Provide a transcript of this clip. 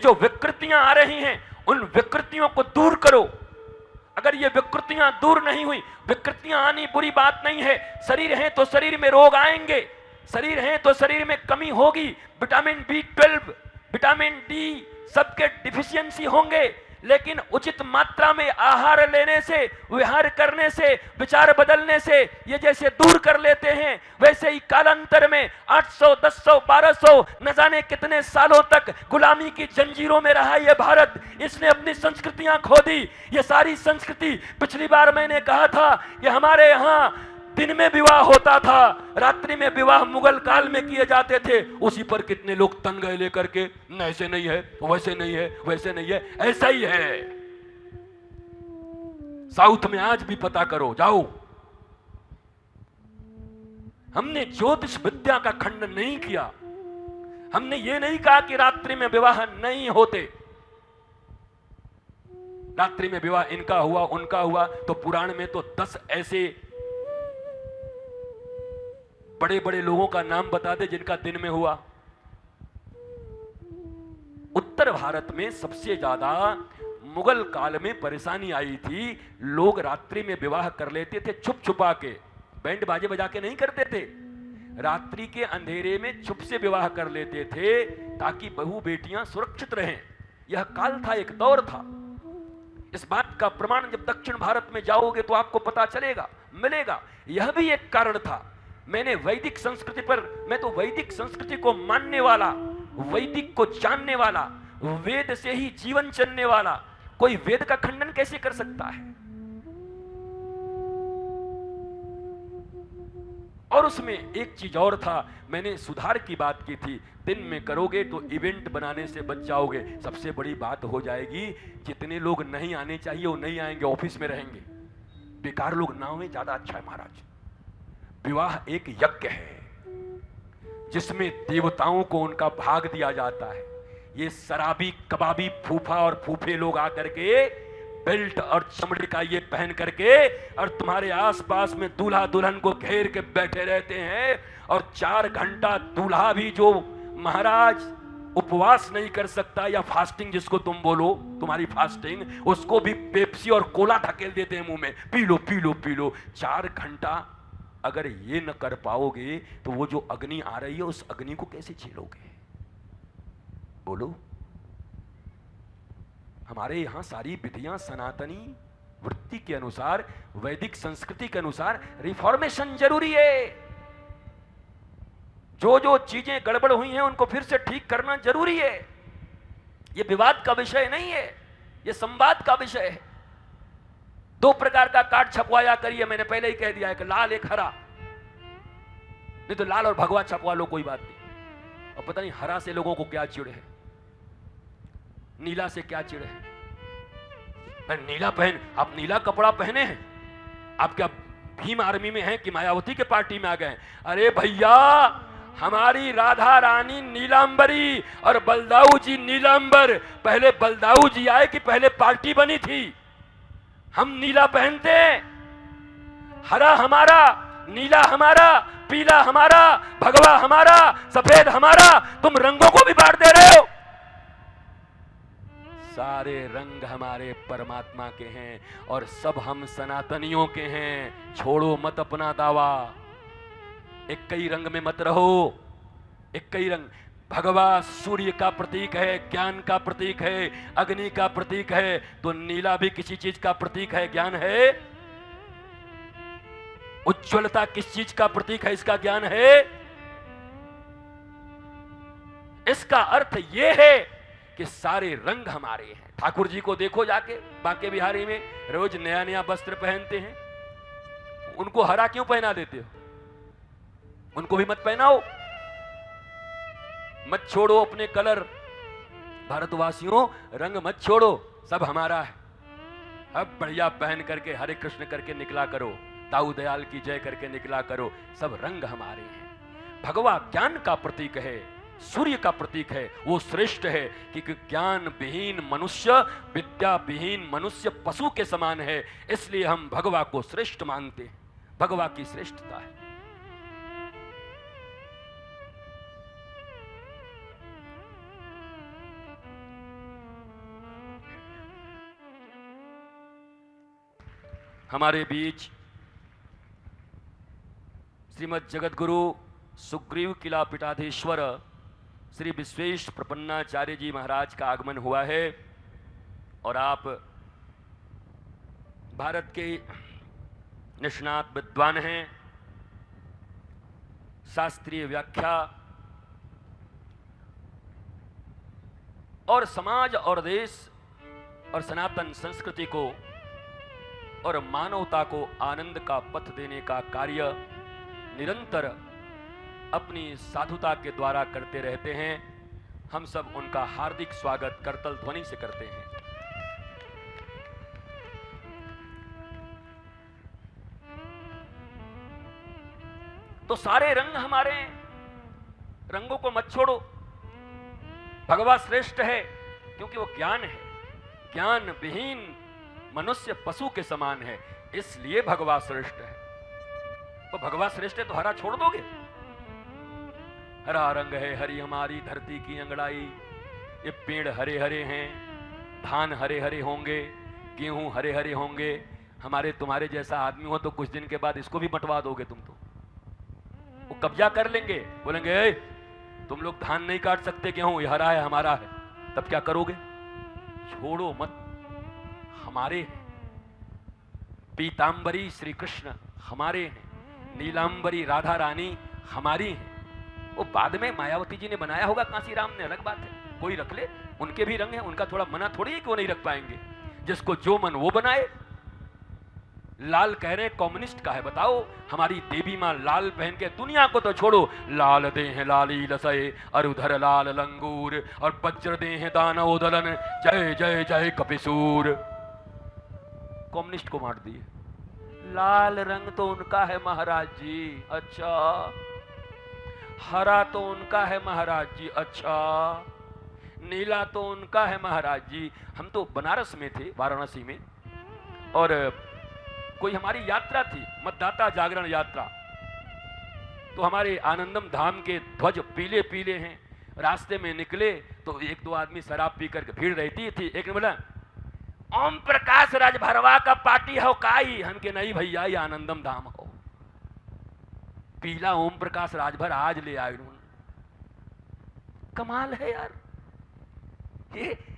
ये जो विकृतियां आ रही हैं, उन विकृतियों को दूर करो। अगर ये विकृतियां दूर नहीं हुई, विकृतियां आनी बुरी बात नहीं है, शरीर है तो शरीर में रोग आएंगे, शरीर है तो शरीर में कमी होगी, विटामिन B12, विटामिन डी सबके डिफिशियंसी होंगे, लेकिन उचित मात्रा में आहार लेने से, विहार करने से, विचार बदलने से ये जैसे दूर कर लेते हैं, वैसे ही कालांतर में 800, 1000, 1200 न जाने कितने सालों तक गुलामी की जंजीरों में रहा ये भारत। इसने अपनी संस्कृतियां खो दी। ये सारी संस्कृति, पिछली बार मैंने कहा था कि हमारे यहाँ दिन में विवाह होता था, रात्रि में विवाह मुगल काल में किए जाते थे। उसी पर कितने लोग तन गए लेकर के, न ऐसे नहीं है, वैसे नहीं है, वैसे नहीं है, ऐसा ही है। साउथ में आज भी पता करो, जाओ। हमने ज्योतिष विद्या का खंडन नहीं किया, हमने ये नहीं कहा कि रात्रि में विवाह नहीं होते। रात्रि में विवाह इनका हुआ, उनका हुआ, तो पुराण में तो 10 ऐसे बड़े बड़े लोगों का नाम बता दे जिनका दिन में हुआ। उत्तर भारत में सबसे ज्यादा मुगल काल में परेशानी आई थी। लोग रात्रि में विवाह कर लेते थे छुप छुपा के, बैंड बाजे बजा के नहीं करते थे, रात्रि के अंधेरे में छुप से विवाह कर लेते थे ताकि बहू बेटियां सुरक्षित रहें। यह काल था, एक दौर था। इस बात का प्रमाण जब दक्षिण भारत में जाओगे तो आपको पता चलेगा, मिलेगा। यह भी एक कारण था। मैंने वैदिक संस्कृति पर, मैं तो वैदिक संस्कृति को मानने वाला, वैदिक को जानने वाला, वेद से ही जीवन चलने वाला, कोई वेद का खंडन कैसे कर सकता है? और उसमें एक चीज और था, मैंने सुधार की बात की थी। दिन में करोगे तो इवेंट बनाने से बच जाओगे। सबसे बड़ी बात हो जाएगी, जितने लोग नहीं आने चाहिए वो नहीं आएंगे, ऑफिस में रहेंगे। बेकार लोग ना हो, ज्यादा अच्छा है महाराज। विवाह एक यज्ञ है जिसमें देवताओं को उनका भाग दिया जाता है। ये शराबी कबाबी फूफा और फूफे लोग आकर के बेल्ट और चमड़े का ये पहन करके और तुम्हारे आसपास में दूल्हा दुल्हन को घेर के बैठे रहते हैं, और 4 घंटा दूल्हा भी जो महाराज उपवास नहीं कर सकता, या फास्टिंग जिसको तुम बोलो, तुम्हारी फास्टिंग, उसको भी पेप्सी और कोला ढकेल देते हैं मुंह में, P low P low P low. 4 घंटा अगर ये न कर पाओगे तो वो जो अग्नि आ रही है उस अग्नि को कैसे झेलोगे? बोलो। हमारे यहां सारी विधियां सनातनी वृत्ति के अनुसार, वैदिक संस्कृति के अनुसार रिफॉर्मेशन जरूरी है। जो जो चीजें गड़बड़ हुई हैं उनको फिर से ठीक करना जरूरी है। यह विवाद का विषय नहीं है, यह संवाद का विषय है। 2 प्रकार का कार्ड छपवाया करिए, मैंने पहले ही कह दिया है, कि लाल एक हरा, नहीं तो लाल और भगवा छपवा लो, कोई बात नहीं। और पता नहीं हरा से लोगों को क्या चिढ़ है, नीला से क्या चिढ़ है। नीला पहन, आप नीला कपड़ा पहने हैं, आप क्या भीम आर्मी में हैं कि मायावती के पार्टी में आ गए? अरे भैया, हमारी राधा रानी नीलांबरी और बलदाऊ जी नीलांबर। पहले बलदाऊ जी आए कि पहले पार्टी बनी थी? हम नीला पहनते हैं, हरा हमारा, नीला हमारा, पीला हमारा, भगवा हमारा, सफेद हमारा। तुम रंगों को भी बांट दे रहे हो। सारे रंग हमारे परमात्मा के हैं और सब हम सनातनियों के हैं। छोड़ो मत अपना दावा, एक कई रंग में मत रहो। एक कई रंग, भगवा सूर्य का प्रतीक है, ज्ञान का प्रतीक है, अग्नि का प्रतीक है, तो नीला भी किसी चीज का प्रतीक है, ज्ञान है। उज्ज्वलता किस चीज का प्रतीक है, इसका ज्ञान है। इसका अर्थ यह है कि सारे रंग हमारे हैं। ठाकुर जी को देखो जाके बांके बिहारी में, रोज नया नया वस्त्र पहनते हैं, उनको हरा क्यों पहना देते हो? उनको भी मत पहनाओ, मत छोड़ो अपने कलर। भारतवासियों, रंग मत छोड़ो, सब हमारा है। अब बढ़िया पहन करके हरे कृष्ण करके निकला करो, दाऊ दयाल की जय करके निकला करो। सब रंग हमारे हैं। भगवा ज्ञान का प्रतीक है, सूर्य का प्रतीक है, वो श्रेष्ठ है, क्योंकि ज्ञान विहीन मनुष्य, विद्या विहीन मनुष्य पशु के समान है। इसलिए हम भगवा को श्रेष्ठ मानते हैं, भगवा की श्रेष्ठता है। हमारे बीच श्रीमद् जगतगुरु सुग्रीव किला पीठाधीश्वर श्री विश्वेश प्रपन्नाचार्य जी महाराज का आगमन हुआ है और आप भारत के निष्णात विद्वान हैं। शास्त्रीय व्याख्या और समाज और देश और सनातन संस्कृति को और मानवता को आनंद का पथ देने का कार्य निरंतर अपनी साधुता के द्वारा करते रहते हैं। हम सब उनका हार्दिक स्वागत करतल ध्वनि से करते हैं। तो सारे रंग हमारे, रंगों को मत छोड़ो। भगवा श्रेष्ठ है क्योंकि वो ज्ञान है। ज्ञान विहीन मनुष्य पशु के समान है, इसलिए भगवा श्रेष्ठ है। वो भगवा श्रेष्ठ है तो हरा छोड़ दोगे? हरा रंग है, हरी हमारी धरती की अंगड़ाई। ये पेड़ हरे हरे हैं, धान हरे हरे होंगे, गेहूं हरे हरे होंगे। हमारे तुम्हारे जैसा आदमी हो तो कुछ दिन के बाद इसको भी बंटवा दोगे तुम तो। वो कब्जा कर लेंगे, बोलेंगे ए, तुम लोग धान नहीं काट सकते, गेहूं ये हरा है हमारा है। तब क्या करोगे? छोड़ो मत, हमारे हैं। पीतांबरी श्री कृष्ण हमारे हैं, नीलांबरी राधा रानी हमारी हैं। वो बाद में मायावती जी ने बनाया होगा, कांसी राम ने, अलग बात है। कोई रख ले, उनके भी रंग हैं, उनका थोड़ा मना थोड़ी है कि वो नहीं रख पाएंगे। जिसको जो मन वो बनाए। लाल कह रहे हैं कम्युनिस्ट का है, बताओ। हमारी देवी मां लाल पहन के, दुनिया को तो छोड़ो, लाल दे हैं लाली लसए अरुधर लाल लंगूर और वज्र दे हैं दानव दलन, जय जय जय कपिसूर। कम्युनिस्ट को मार दिए। लाल रंग तो उनका है महाराज जी। अच्छा, हरा तो उनका है महाराज जी। अच्छा, नीला तो उनका है महाराज जी। हम तो बनारस में थे, वाराणसी में, और कोई हमारी यात्रा थी, मतदाता जागरण यात्रा। तो हमारे आनंदम धाम के ध्वज पीले पीले हैं। रास्ते में निकले तो एक दो आदमी शराब पी करके, भीड़ रहती थी, एक ने बोला ओम प्रकाश राजभरवा का पार्टी हो काई। हम के नहीं भैया, ये आनंदम धाम हो। पीला ओम प्रकाश राजभर आज ले आए। कमाल है यार। ये